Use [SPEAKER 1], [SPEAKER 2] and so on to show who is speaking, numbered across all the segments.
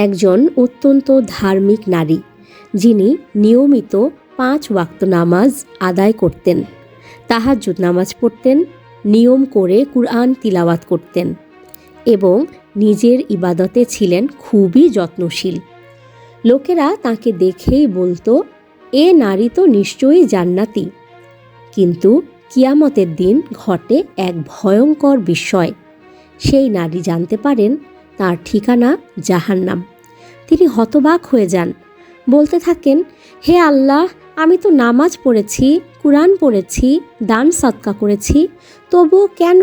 [SPEAKER 1] একজন অত্যন্ত ধার্মিক নারী, যিনি নিয়মিত 5 ওয়াক্ত নামাজ আদায় করতেন, তাহাজ্জুদ নামাজ পড়তেন, নিয়ম করে কুরআন তিলাওয়াত করতেন এবং নিজের ইবাদতে ছিলেন খুবই যত্নশীল। লোকেরা তাকে দেখেই বলতো, এ নারী তো নিশ্চয়ই জান্নাতি। কিন্তু কিয়ামতের দিন ঘটে এক ভয়ঙ্কর বিষয়। সেই নারী জানতে পারেন তার ঠিকানা জাহান্নাম। তিনি হতবাক হয়ে যান, বলতে থাকেন, হে আল্লাহ, আমি তো নামাজ পড়েছি, কুরআন পড়েছি, দান সদকা করেছি, তবু কেন?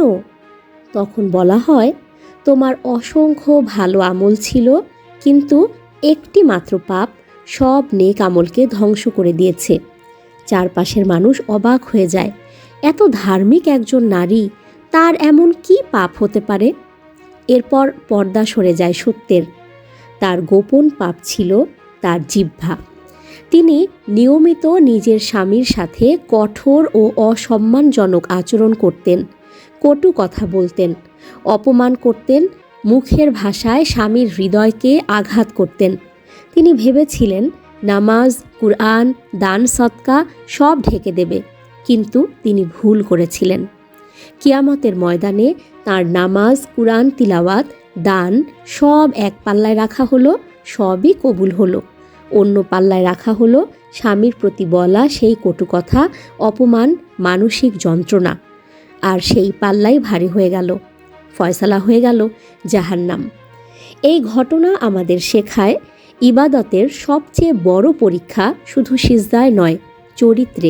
[SPEAKER 1] তখন বলা হয়, তোমার অসংখ্য ভালো আমল ছিল, কিন্তু একটি মাত্র পাপ সব নেক আমলকে ধ্বংস করে দিয়েছে। চারপাশের মানুষ অবাক হয়ে যায়, এত ধার্মিক একজন নারী, তার এমন কি পাপ হতে পারে? এরপর পর্দা সরে যায় সত্যের। তার গোপন পাপ ছিল তার জিহ্বা। তিনি নিয়মিত নিজের স্বামীর সাথে কঠোর ও অসম্মানজনক আচরণ করতেন, কটু কথা বলতেন, অপমান করতেন, মুখের ভাষায় স্বামীর হৃদয়কে আঘাত করতেন। তিনি ভেবেছিলেন নামাজ, কুরআন, দান সদকা সব ঢেকে দেবে, কিন্তু তিনি ভুল করেছিলেন। কিয়ামতের ময়দানে তার নামাজ, কুরআন তিলাওয়াত, দান সব এক পাল্লায় রাখা হলো, সবই কবুল হলো। অন্য পাল্লায় রাখা হলো স্বামীর প্রতি বলা সেই কটু কথা, অপমান, মানসিক যন্ত্রণা। আর সেই পাল্লাই ভারী হয়ে গেল, ফয়সালা হয়ে গেল জাহান্নাম। এই ঘটনা আমাদের শেখায়, ইবাদতের সবচেয়ে বড় পরীক্ষা শুধু সিজদায় নয়, চরিত্রে,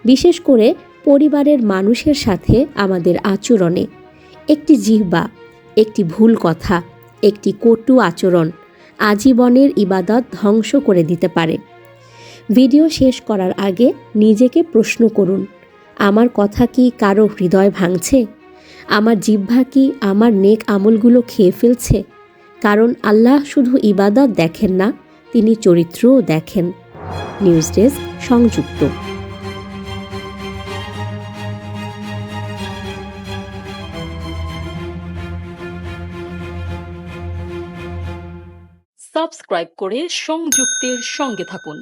[SPEAKER 1] বিশেষ করে পরিবারের মানুষের সাথে আমাদের আচরণে। একটি জিহ্বা, একটি ভুল কথা, একটি কটু আচরণ আজীবনের ইবাদত ধ্বংস করে দিতে পারে। ভিডিও শেষ করার আগে নিজেকে প্রশ্ন করুন, আমার কথা কি কারো হৃদয় ভাঙছে? আমার জিহ্বা কি আমার নেক আমলগুলো খেয়ে ফেলছে? কারণ আল্লাহ শুধু ইবাদত দেখেন না, তিনি চরিত্রও দেখেন। নিউজ ডেস্ক, সংযুক্ত।
[SPEAKER 2] সাবস্ক্রাইব করে সংযুক্তের সঙ্গে থাকুন।